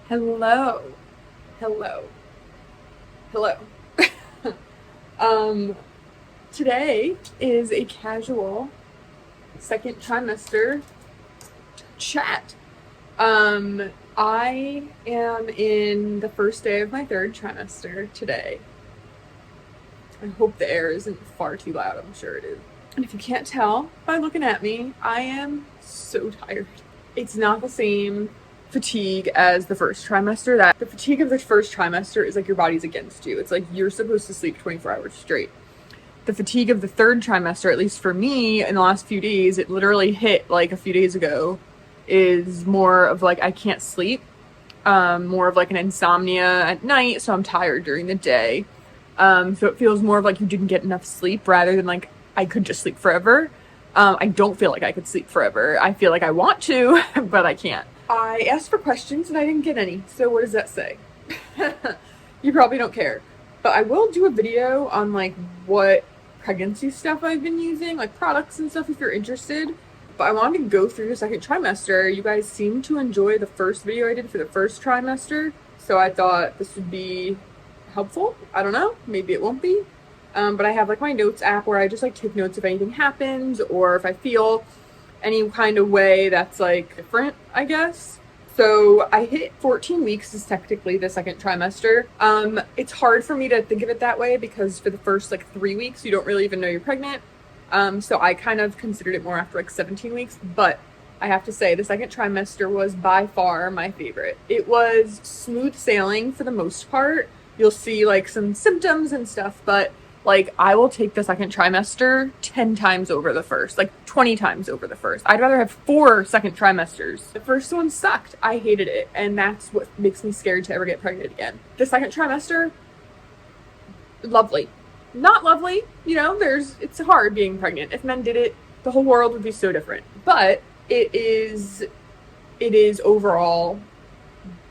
Hello. Hello. Hello. um, Today is a casual second trimester chat. I am in the first day of my third trimester today. I hope the air isn't far too loud. I'm sure it is. And if you can't tell by looking at me, I am so tired. It's not the same fatigue as the first trimester. That the fatigue of the first trimester is like your body's against you. It's like you're supposed to sleep 24 hours straight. The fatigue of the third trimester, at least for me in the last few days, it literally hit like a few days ago, is more of like I can't sleep, more of like an insomnia at night, so I'm tired during the day. So it feels more of like you didn't get enough sleep rather than like I could just sleep forever. I don't feel like I could sleep forever. I feel like I want to, but I can't. I asked for questions and I didn't get any. So what does that say? You probably don't care. But I will do a video on like what pregnancy stuff I've been using, like products and stuff if you're interested. But I wanted to go through the second trimester. You guys seemed to enjoy the first video I did for the first trimester. So I thought this would be helpful. I don't know. Maybe it won't be. But I have like my notes app where I just like take notes if anything happens or if I feel any kind of way that's like different, I guess. So I hit 14 weeks is technically the second trimester. It's hard for me to think of it that way because for the first like 3 weeks, you don't really even know you're pregnant. So I kind of considered it more after like 17 weeks, but I have to say the second trimester was by far my favorite. It was smooth sailing for the most part. You'll see like some symptoms and stuff, but like I will take the second trimester 10 times over the first, like 20 times over the first. I'd rather have 4 second trimesters. The first one sucked. I hated it. And that's what makes me scared to ever get pregnant again. The second trimester, lovely. Not lovely, you know, it's hard being pregnant. If men did it, the whole world would be so different. But it is overall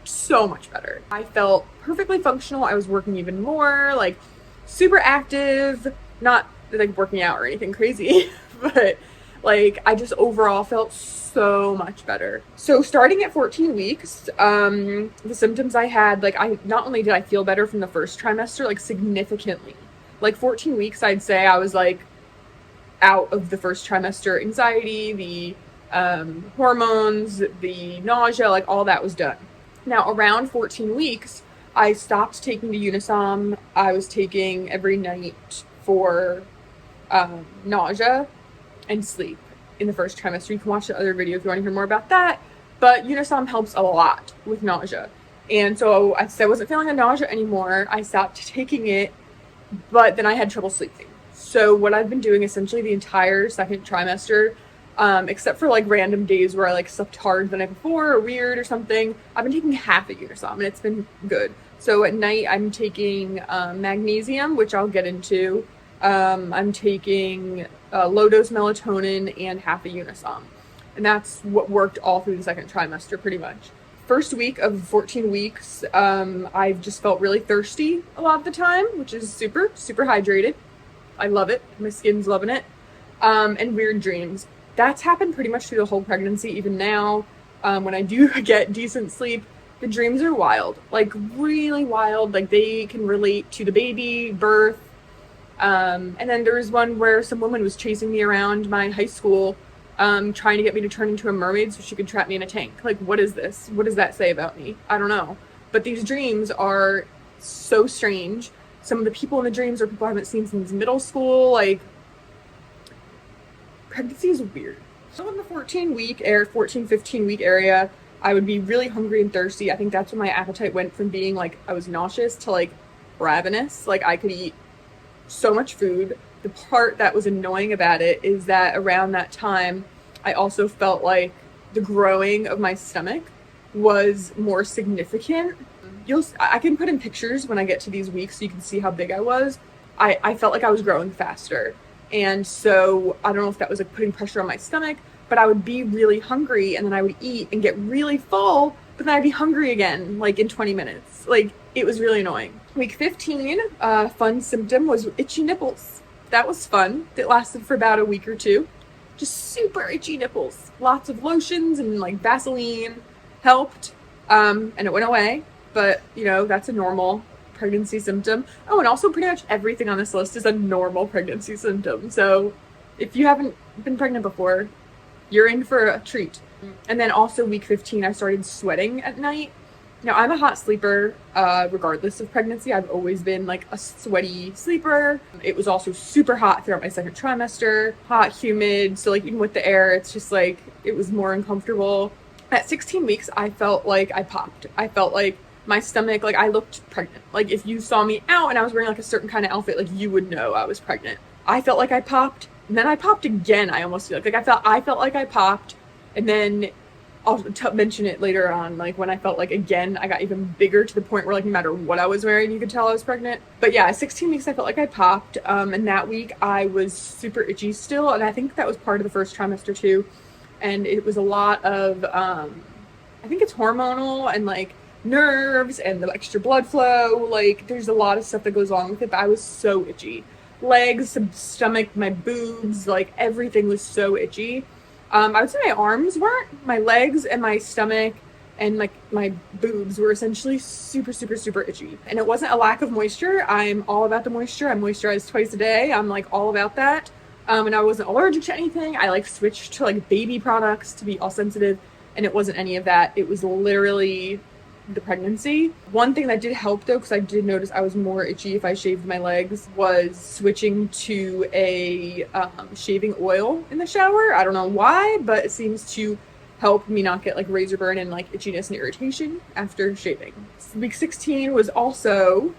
so much better. I felt perfectly functional. I was working even more, like super active, not like working out or anything crazy, but like I just overall felt so much better. So starting at 14 weeks, the symptoms I had, like I not only did I feel better from the first trimester, like significantly. Like 14 weeks, I'd say I was like out of the first trimester anxiety, the hormones, the nausea, like all that was done. Now around 14 weeks, I stopped taking the Unisom. I was taking every night for nausea and sleep in the first trimester. You can watch the other video if you want to hear more about that. But Unisom helps a lot with nausea. And so I wasn't feeling the nausea anymore. I stopped taking it, but then I had trouble sleeping. So what I've been doing essentially the entire second trimester, except for like random days where I like slept hard the night before or weird or something, I've been taking half a Unisom and it's been good. So at night I'm taking magnesium, which I'll get into. I'm taking low dose melatonin and half a Unisom. And that's what worked all through the second trimester pretty much. First week of 14 weeks, I've just felt really thirsty a lot of the time, which is super, super hydrated. I love it. My skin's loving it. And weird dreams. That's happened pretty much through the whole pregnancy. Even now, when I do get decent sleep, the dreams are wild, like really wild. Like they can relate to the baby, birth. And then there was one where some woman was chasing me around my high school, trying to get me to turn into a mermaid so she could trap me in a tank. Like, what is this? What does that say about me? I don't know. But these dreams are so strange. Some of the people in the dreams are people I haven't seen since middle school. Like, pregnancy is weird. So in the 15 week area, I would be really hungry and thirsty. I think that's when my appetite went from being like I was nauseous to like ravenous. Like I could eat so much food. The part that was annoying about it is that around that time, I also felt like the growing of my stomach was more significant. I can put in pictures when I get to these weeks so you can see how big I was. I felt like I was growing faster. And so I don't know if that was like putting pressure on my stomach, but I would be really hungry and then I would eat and get really full, but then I'd be hungry again, like in 20 minutes. Like it was really annoying. Week 15, fun symptom was itchy nipples. That was fun. It lasted for about a week or two. Just super itchy nipples. Lots of lotions and like Vaseline helped. And it went away. But, you know, that's a normal pregnancy symptom. Oh, and also pretty much everything on this list is a normal pregnancy symptom. So if you haven't been pregnant before, you're in for a treat. And then also week 15, I started sweating at night. Now, I'm a hot sleeper, regardless of pregnancy. I've always been like a sweaty sleeper. It was also super hot throughout my second trimester, hot, humid. So like even with the air, it's just like, it was more uncomfortable. At 16 weeks, I felt like I popped. I felt like my stomach, like I looked pregnant. Like if you saw me out and I was wearing like a certain kind of outfit, like you would know I was pregnant. I felt like I popped, and then I popped again. I almost feel like I felt like I popped, and then I'll mention it later on, like when I felt like again I got even bigger to the point where like no matter what I was wearing, you could tell I was pregnant. But yeah, at 16 weeks I felt like I popped, and that week I was super itchy still, and I think that was part of the first trimester too. And it was a lot of I think it's hormonal and like nerves and the extra blood flow. Like there's a lot of stuff that goes along with it, but I was so itchy. Legs, stomach, my boobs, like everything was so itchy. I would say my arms weren't. My legs and my stomach and like my boobs were essentially super, super, super itchy. And it wasn't a lack of moisture. I'm all about the moisture. I moisturize twice a day. I'm like all about that. And I wasn't allergic to anything. I like switched to like baby products to be all sensitive, and it wasn't any of that. It was literally the pregnancy. One thing that did help though, because I did notice I was more itchy if I shaved my legs, was switching to a shaving oil in the shower. I don't know why, but it seems to help me not get like razor burn and like itchiness and irritation after shaving. Week 16 was also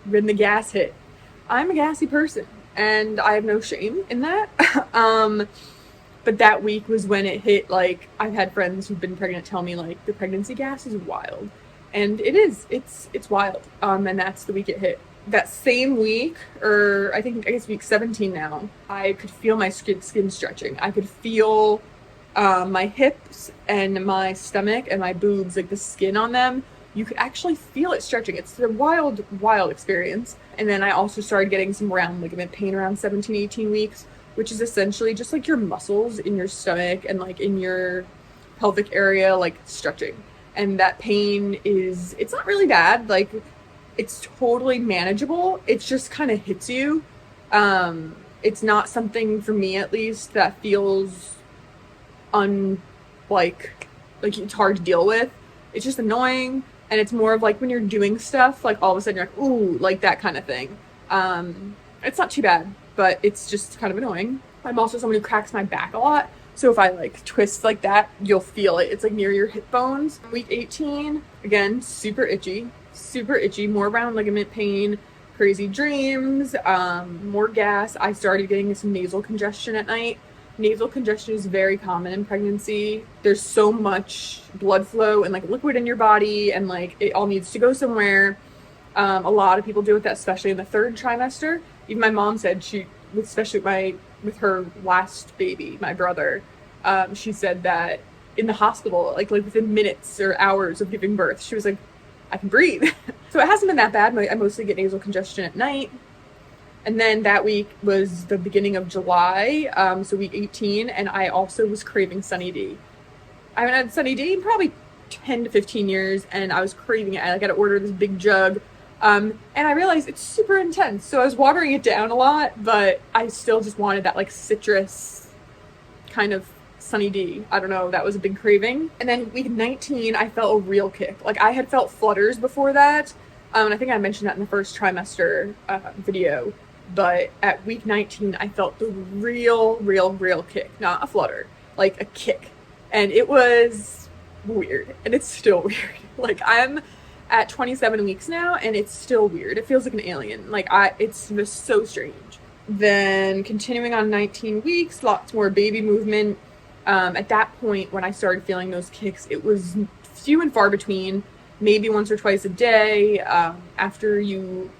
when the gas hit. I'm a gassy person and I have no shame in that. But that week was when it hit. Like I've had friends who've been pregnant tell me like the pregnancy gas is wild. And it is. It's wild. And that's the week it hit. That same week, or I guess week 17 now, I could feel my skin stretching. I could feel my hips and my stomach and my boobs, like the skin on them. You could actually feel it stretching. It's a wild, wild experience. And then I also started getting some round ligament pain around 17, 18 weeks, which is essentially just like your muscles in your stomach and like in your pelvic area, like stretching. And that pain it's not really bad. Like it's totally manageable. It just kind of hits you. It's not something for me at least that feels like it's hard to deal with. It's just annoying. And it's more of like when you're doing stuff, like all of a sudden you're like, ooh, like that kind of thing. It's not too bad, but it's just kind of annoying. I'm also someone who cracks my back a lot. So if I like twist like that, you'll feel it. It's like near your hip bones. Week 18, again, super itchy, more round ligament pain, crazy dreams, more gas. I started getting some nasal congestion at night. Nasal congestion is very common in pregnancy. There's so much blood flow and like liquid in your body, and like it all needs to go somewhere. A lot of people deal with that, especially in the third trimester. Even my mom said especially with her last baby, my brother, she said that in the hospital, like within minutes or hours of giving birth, she was like, I can breathe. So it hasn't been that bad. I mostly get nasal congestion at night. And then that week was the beginning of July, so week 18, and I also was craving Sunny D. I haven't had Sunny D in probably 10 to 15 years, and I was craving it. I got to order this big jug. And I realized it's super intense. So I was watering it down a lot, but I still just wanted that like citrus kind of Sunny D. I don't know, that was a big craving. And then week 19, I felt a real kick. Like I had felt flutters before that. And I think I mentioned that in the first trimester video. But at week 19, I felt the real kick. Not a flutter, like a kick. And it was weird. And it's still weird. Like I'm at 27 weeks now, and it's still weird. It feels like an alien. Like it's just so strange. Then continuing on 19 weeks, lots more baby movement. At that point, when I started feeling those kicks, it was few and far between. Maybe once or twice a day.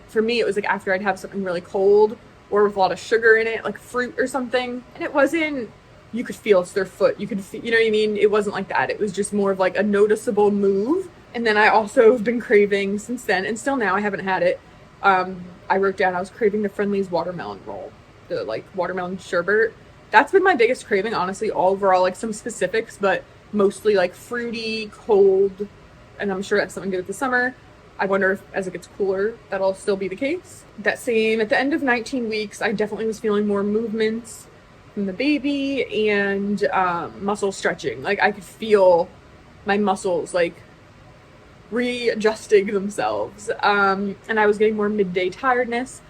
For me, it was like after I'd have something really cold or with a lot of sugar in it, like fruit or something. And it wasn't, you could feel it's their foot. You could feel, you know what I mean? It wasn't like that. It was just more of like a noticeable move. And then I also have been craving since then, and still now I haven't had it. I wrote down I was craving the Friendly's watermelon roll, the like watermelon sherbet. That's been my biggest craving, honestly, all overall, like some specifics, but mostly like fruity, cold, and I'm sure that's something good with the summer. I wonder if as it gets cooler, that'll still be the case. That same, at the end of 19 weeks, I definitely was feeling more movements from the baby and muscle stretching. Like I could feel my muscles like readjusting themselves. And I was getting more midday tiredness,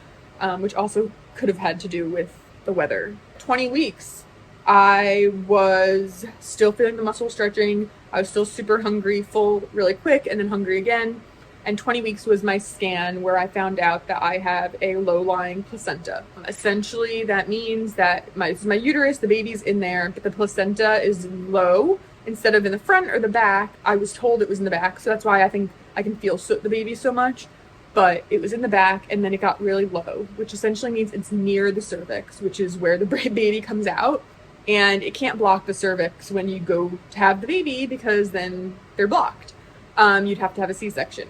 which also could have had to do with the weather. 20 weeks, I was still feeling the muscle stretching. I was still super hungry, full really quick, and then hungry again. And 20 weeks was my scan where I found out that I have a low-lying placenta. Essentially, that means that my uterus, the baby's in there, but the placenta is low instead of in the front or the back. I was told it was in the back, so that's why I think I can feel the baby so much. But it was in the back, and then it got really low, which essentially means it's near the cervix, which is where the baby comes out. And it can't block the cervix when you go to have the baby because then they're blocked. You'd have to have a C-section.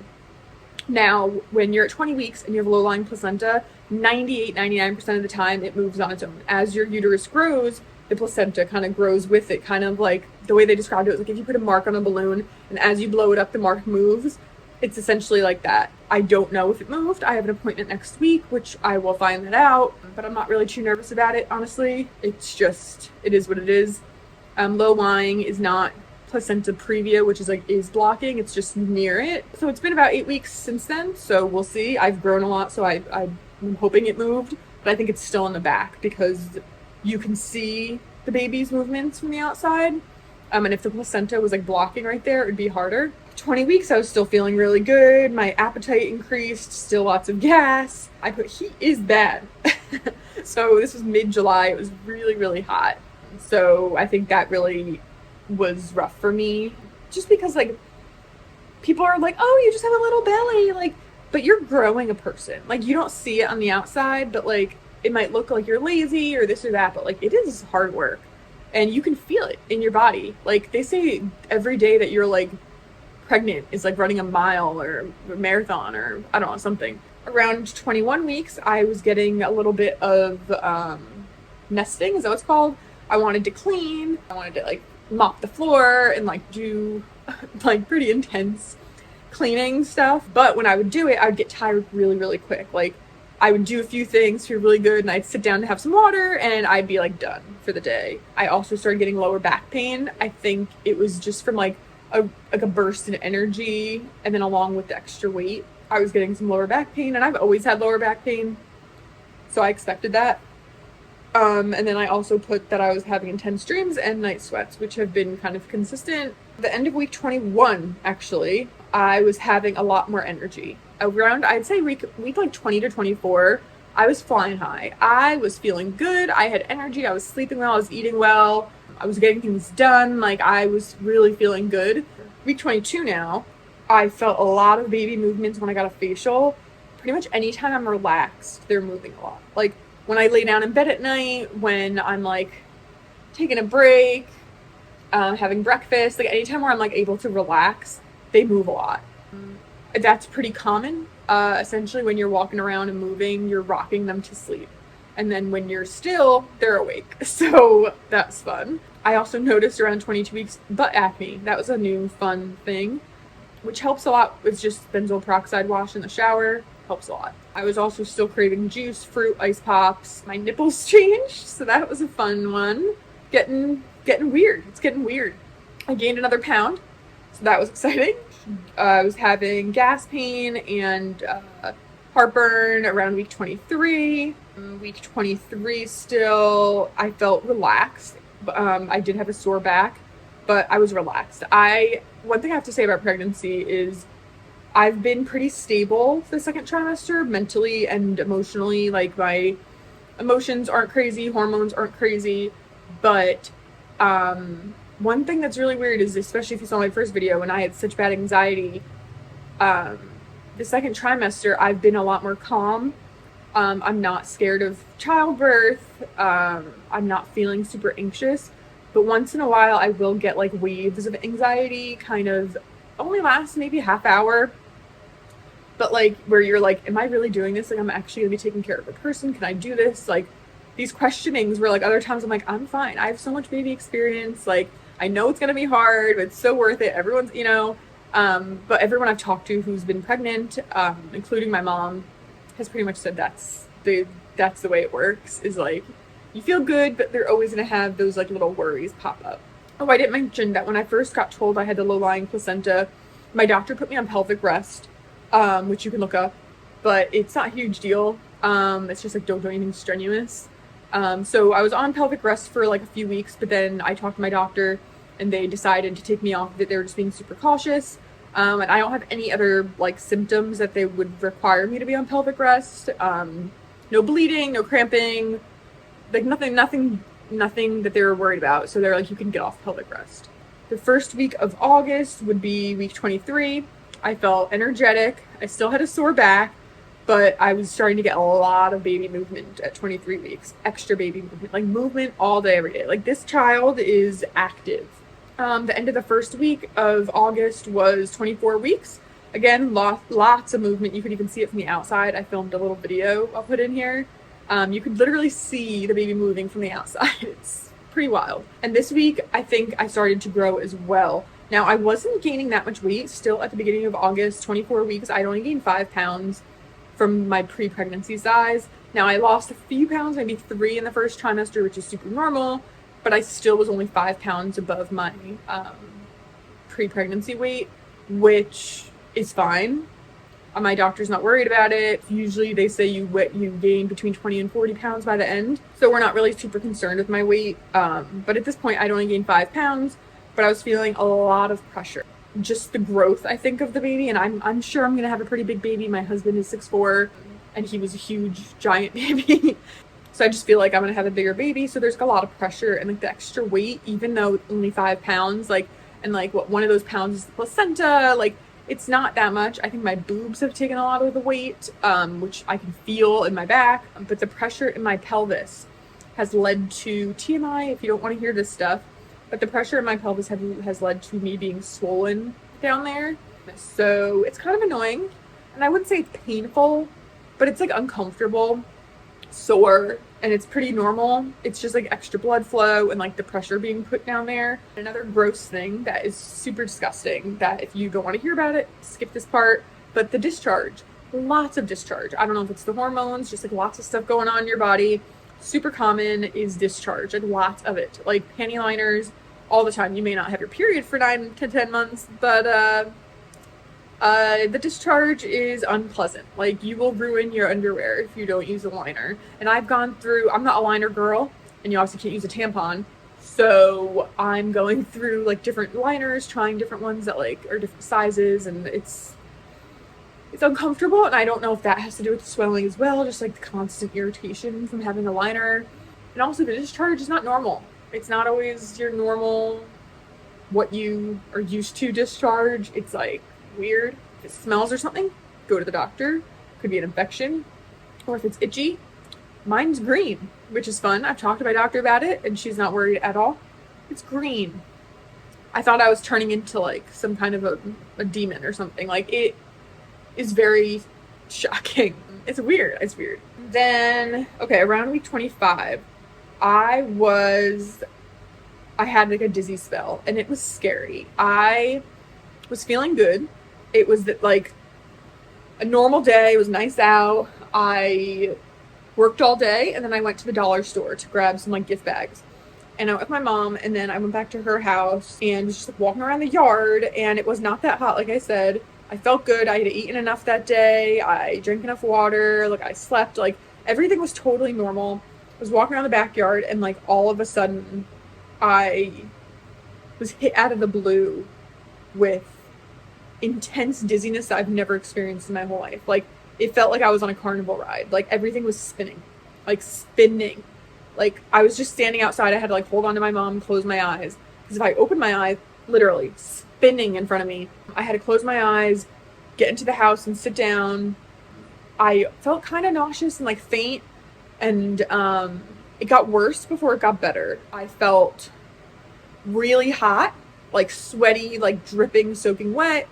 Now, when you're at 20 weeks and you have a low-lying placenta, 99% of the time it moves on its own. As your uterus grows, the placenta kind of grows with it, kind of like the way they described it was like if you put a mark on a balloon and as you blow it up, the mark moves. It's essentially like that. I don't know if it moved. I have an appointment next week, which I will find that out, but I'm not really too nervous about it, honestly. It's just, it is what it is. Low-lying is not placenta previa, which is like is blocking. It's just near it. So it's been about 8 weeks since then, so we'll see. I've grown a lot, so I'm hoping it moved, but I think it's still in the back because you can see the baby's movements from the outside. And if the placenta was like blocking right there, it would be harder. 20 weeks, I was still feeling really good. My appetite increased, still lots of gas. Heat is bad. So this was mid-July. It was really, really hot. So I think that really was rough for me. Just because like people are like, oh, you just have a little belly. Like, but you're growing a person. Like you don't see it on the outside, but like it might look like you're lazy or this or that, but like it is hard work. And you can feel it in your body. Like they say every day that you're like pregnant is like running a mile or a marathon or I don't know, something. Around 21 weeks, I was getting a little bit of nesting, is that what it's called? I wanted to clean. I wanted to like mop the floor and like do like pretty intense cleaning stuff. But when I would do it, I would get tired really, really quick. Like I would do a few things, feel really good, and I'd sit down to have some water, and I'd be like done for the day. I also started getting lower back pain. I think it was just from like a burst in energy, and then along with the extra weight, I was getting some lower back pain, and I've always had lower back pain, so I expected that. And then I also put that I was having intense dreams and night sweats, which have been kind of consistent. At the end of week 21, actually, I was having a lot more energy. Around, I'd say week like 20 to 24, I was flying high. I was feeling good. I had energy. I was sleeping well. I was eating well. I was getting things done. Like I was really feeling good. Week 22 now, I felt a lot of baby movements when I got a facial. Pretty much anytime I'm relaxed, they're moving a lot. Like when I lay down in bed at night, when I'm like taking a break, having breakfast, like anytime where I'm like able to relax, they move a lot. That's pretty common. Essentially when you're walking around and moving, you're rocking them to sleep. And then when you're still, they're awake. So that's fun. I also noticed around 22 weeks, butt acne. That was a new fun thing, which helps a lot with just benzoyl peroxide wash in the shower. Helps a lot. I was also still craving juice, fruit, ice pops. My nipples changed, so that was a fun one. Getting weird. It's getting weird. I gained another pound, so that was exciting. I was having gas pain and heartburn around week 23. Week 23 still, I felt relaxed. I did have a sore back, but I was relaxed. One thing I have to say about pregnancy is I've been pretty stable the second trimester, mentally and emotionally. Like my emotions aren't crazy, hormones aren't crazy, but one thing that's really weird is, especially if you saw my first video, when I had such bad anxiety, the second trimester, I've been a lot more calm. I'm not scared of childbirth. I'm not feeling super anxious, but once in a while I will get like waves of anxiety, kind of only lasts maybe a half hour, but like where you're like, am I really doing this? Like, I'm actually gonna be taking care of a person. Can I do this? Like these questionings where like other times I'm like, I'm fine. I have so much baby experience. Like I know it's gonna be hard, but it's so worth it. Everyone's, But everyone I've talked to who's been pregnant, including my mom, has pretty much said that's the way it works, is like you feel good, but they're always going to have those like little worries pop up. Oh, I didn't mention that when I first got told I had the low-lying placenta, my doctor put me on pelvic rest, which you can look up, but it's not a huge deal. It's just like don't do anything strenuous. So I was on pelvic rest for like a few weeks, but then I talked to my doctor and they decided to take me off of it. They were just being super cautious. And I don't have any other like symptoms that they would require me to be on pelvic rest. No bleeding, no cramping, like nothing that they were worried about. So they're like, you can get off pelvic rest. The first week of August would be week 23. I felt energetic. I still had a sore back, but I was starting to get a lot of baby movement at 23 weeks. Extra baby movement, like movement all day, every day. Like this child is active. The end of the first week of August was 24 weeks. Again, lots of movement. You could even see it from the outside. I filmed a little video I'll put in here. You could literally see the baby moving from the outside. It's pretty wild. And this week, I think I started to grow as well. Now, I wasn't gaining that much weight still at the beginning of August. 24 weeks, I'd only gained 5 pounds from my pre-pregnancy size. Now, I lost a few pounds, maybe 3 in the first trimester, which is super normal, but I still was only 5 pounds above my pre-pregnancy weight, which is fine. My doctor's not worried about it. Usually they say you gain between 20 and 40 pounds by the end. So we're not really super concerned with my weight. But at this point, I'd only gained 5 pounds, but I was feeling a lot of pressure. Just the growth, I think, of the baby. And I'm sure I'm going to have a pretty big baby. My husband is 6'4", and he was a huge, giant baby. So I just feel like I'm going to have a bigger baby. So there's a lot of pressure and like the extra weight, even though only 5 pounds, like, and like what one of those pounds is the placenta, like, it's not that much. I think my boobs have taken a lot of the weight, which I can feel in my back. But the pressure in my pelvis has led to TMI, if you don't want to hear this stuff. But the pressure in my pelvis has led to me being swollen down there. So it's kind of annoying. And I wouldn't say it's painful, but it's like uncomfortable, sore, and it's pretty normal. It's just like extra blood flow and like the pressure being put down there. Another gross thing that is super disgusting, that if you don't want to hear about it, skip this part, but the discharge. Lots of discharge. I don't know if it's the hormones, just like lots of stuff going on in your body. Super common is discharge, and lots of it. Like panty liners all the time. You may not have your period for 9 to 10 months, but the discharge is unpleasant. Like, you will ruin your underwear if you don't use a liner. And I've gone through, I'm not a liner girl, and you obviously can't use a tampon. So I'm going through like different liners, trying different ones that like are different sizes, and it's uncomfortable. And I don't know if that has to do with the swelling as well, just like the constant irritation from having a liner. And also the discharge is not normal. It's not always your normal, what you are used to discharge. It's like weird. If it smells or something, go to the doctor. Could be an infection. Or if it's itchy, mine's green, which is fun. I've talked to my doctor about it and she's not worried at all. It's green. I thought I was turning into like some kind of a demon or something. Like, it is very shocking. It's weird. Then, okay, around week 25, I had like a dizzy spell and it was scary. I was feeling good. It was like a normal day. It was nice out. I worked all day and then I went to the dollar store to grab some like gift bags. And I went with my mom, and then I went back to her house and was just like walking around the yard, and it was not that hot, like I said. I felt good. I had eaten enough that day. I drank enough water. Like, I slept. Like, everything was totally normal. I was walking around the backyard, and like all of a sudden I was hit out of the blue with intense dizziness that I've never experienced in my whole life. Like, it felt like I was on a carnival ride. Like, everything was spinning. Like, spinning. Like, I was just standing outside. I had to like hold on to my mom and close my eyes, because if I opened my eyes, literally spinning in front of me. I had to close my eyes, get into the house and sit down. I felt kind of nauseous and like faint, and it got worse before it got better. I felt really hot, like sweaty, like dripping, soaking wet.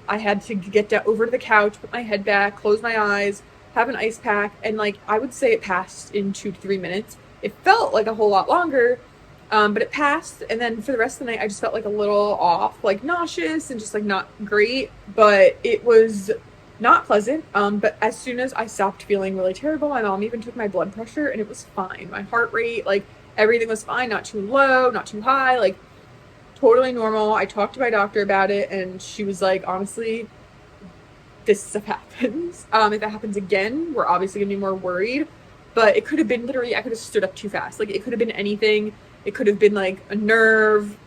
I had to get down over to the couch, put my head back, close my eyes, have an ice pack, and like I would say it passed in 2 to 3 minutes. It felt like a whole lot longer, But it passed, and then for the rest of the night, I just felt like a little off, like nauseous and just like not great. But it was not pleasant. But as soon as I stopped feeling really terrible, my mom even took my blood pressure, and it was fine. My heart rate, like everything was fine, not too low, not too high, like totally normal. I talked to my doctor about it, and she was like, honestly, this stuff happens. If it happens again, we're obviously gonna be more worried. But it could have been literally, I could have stood up too fast. Like it could have been anything. It could have been like a nerve.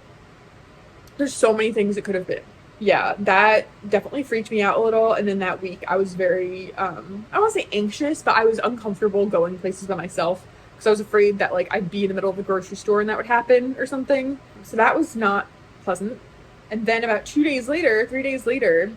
There's so many things it could have been. Yeah, that definitely freaked me out a little. And then that week I was very, I don't want to say anxious, but I was uncomfortable going places by myself because I was afraid that like I'd be in the middle of the grocery store and that would happen or something. So that was not pleasant. And then about 3 days later,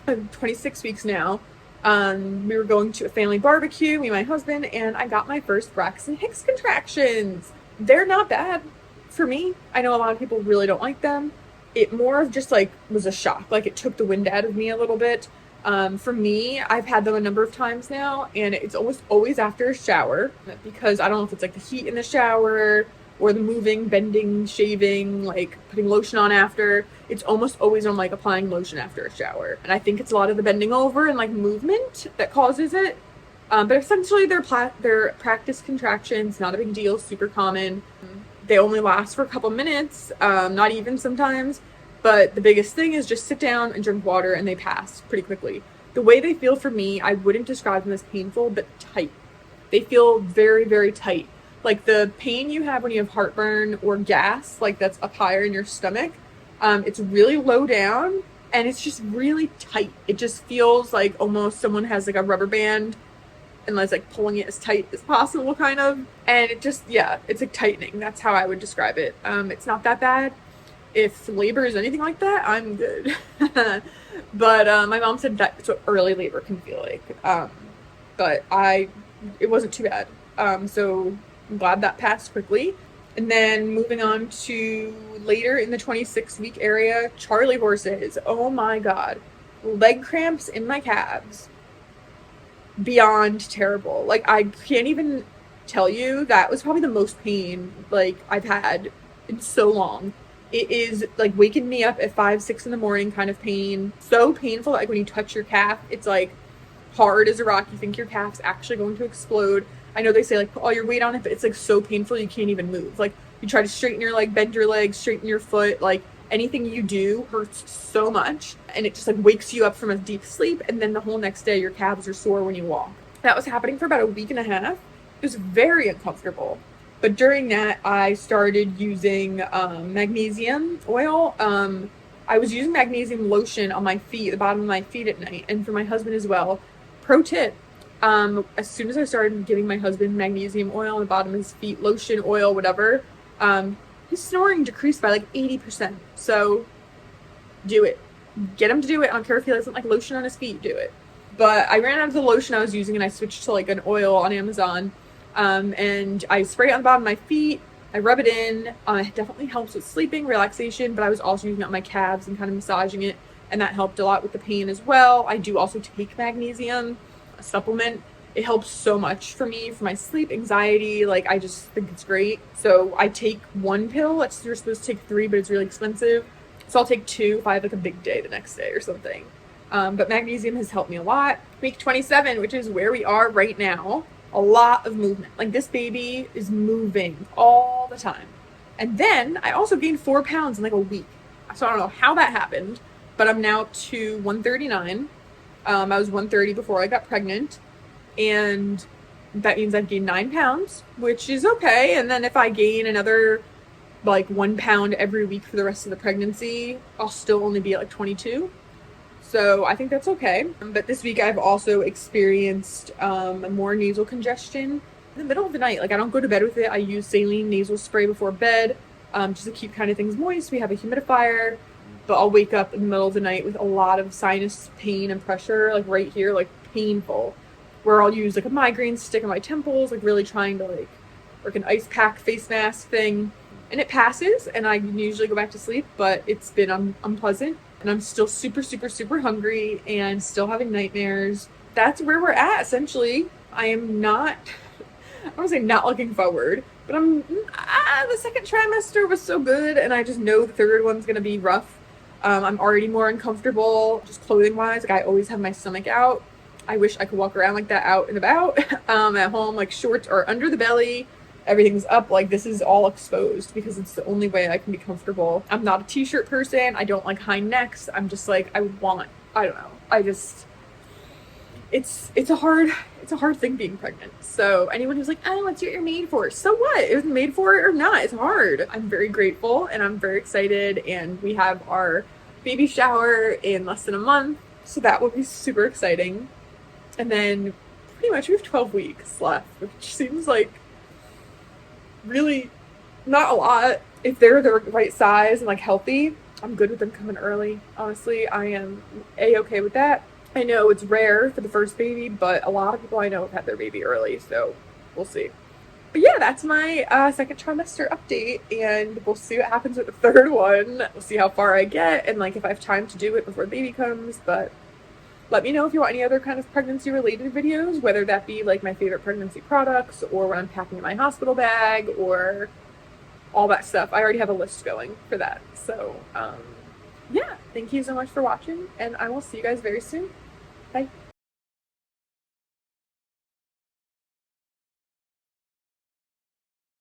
I'm 26 weeks now. We were going to a family barbecue, me and my husband, and I got my first Braxton Hicks contractions. They're not bad for me. I know a lot of people really don't like them. It more of just like was a shock. Like it took the wind out of me a little bit. For me, I've had them a number of times now, and it's almost always after a shower because I don't know if it's like the heat in the shower or the moving, bending, shaving, like putting lotion on after. It's almost always I'm like applying lotion after a shower. And I think it's a lot of the bending over and like movement that causes it. But essentially they're practice contractions, not a big deal, super common. They only last for a couple minutes, not even sometimes. But the biggest thing is just sit down and drink water and they pass pretty quickly. The way they feel for me, I wouldn't describe them as painful, but tight. They feel very, very tight. Like the pain you have when you have heartburn or gas, like that's up higher in your stomach, it's really low down and it's just really tight. It just feels like almost someone has like a rubber band and is like pulling it as tight as possible kind of. And it just, yeah, it's like tightening. That's how I would describe it. It's not that bad. If labor is anything like that, I'm good. But my mom said that's what early labor can feel like. But it wasn't too bad. So I'm glad that passed quickly. And then moving on to later in the 26-week area, Charlie horses. Oh my God. Leg cramps in my calves. Beyond terrible. Like I can't even tell you, that was probably the most pain like I've had in so long. It is like waking me up at 5-6 in the morning kind of pain. So painful, like when you touch your calf, it's like hard as a rock. You think your calf's actually going to explode. I know they say like put all your weight on it, but it's like so painful you can't even move. Like you try to straighten your leg, bend your leg, straighten your foot, like anything you do hurts so much, and it just like wakes you up from a deep sleep, and then the whole next day your calves are sore when you walk. That was happening for about a week and a half. It was very uncomfortable. But during that, I started using magnesium oil. I was using magnesium lotion on my feet, the bottom of my feet at night, and for my husband as well. Pro tip, as soon as I started giving my husband magnesium oil on the bottom of his feet, lotion, oil, whatever, his snoring decreased by like 80%. So do it. Get him to do it. I don't care if he doesn't like lotion on his feet, do it. But I ran out of the lotion I was using and I switched to like an oil on Amazon. And I spray it on the bottom of my feet. I rub it in. It definitely helps with sleeping, relaxation, but I was also using it on my calves and kind of massaging it, and that helped a lot with the pain as well. I do also take magnesium, a supplement. It helps so much for me, for my sleep, anxiety. Like, I just think it's great. So I take one pill. You're supposed to take 3, but it's really expensive. So I'll take 2 if I have like a big day the next day or something. But magnesium has helped me a lot. Week 27, which is where we are right now. A lot of movement. Like, this baby is moving all the time. And then I also gained 4 pounds in like a week. So I don't know how that happened, but I'm now up to 139. I was 130 before I got pregnant, and that means I've gained 9 pounds, which is okay. And then if I gain another like 1 pound every week for the rest of the pregnancy, I'll still only be at like 22. So I think that's okay. But this week I've also experienced more nasal congestion in the middle of the night. Like, I don't go to bed with it. I use saline nasal spray before bed, just to keep kind of things moist. We have a humidifier, but I'll wake up in the middle of the night with a lot of sinus pain and pressure, like right here, like painful, where I'll use like a migraine stick on my temples, like really trying to like an ice pack face mask thing. And it passes, and I usually go back to sleep, but it's been unpleasant. And I'm still super, super, super hungry and still having nightmares. That's where we're at, essentially. I am not, I don't want to say not looking forward, But the second trimester was so good, and I just know the third one's gonna be rough. I'm already more uncomfortable, just clothing wise. Like, I always have my stomach out. I wish I could walk around like that out and about. At home, like, shorts are under the belly, everything's up. Like, this is all exposed because it's the only way I can be comfortable. I'm not a t-shirt person. I don't like high necks. I'm just like, I don't know. It's a hard thing being pregnant. So anyone who's like, oh, it's what you're made for. So what? It was made for it or not. It's hard. I'm very grateful and I'm very excited. And we have our baby shower in less than a month. So that will be super exciting. And then pretty much we have 12 weeks left, which seems like really not a lot. If they're the right size and like healthy, I'm good with them coming early. Honestly, I am a-okay with that. I know it's rare for the first baby, but a lot of people I know have had their baby early, so we'll see. But yeah, that's my second trimester update, and we'll see what happens with the third one. We'll see how far I get, and like if I have time to do it before the baby comes. But let me know if you want any other kind of pregnancy related videos, whether that be like my favorite pregnancy products, or when I'm packing my hospital bag, or all that stuff. I already have a list going for that. So yeah, thank you so much for watching, and I will see you guys very soon. Bye.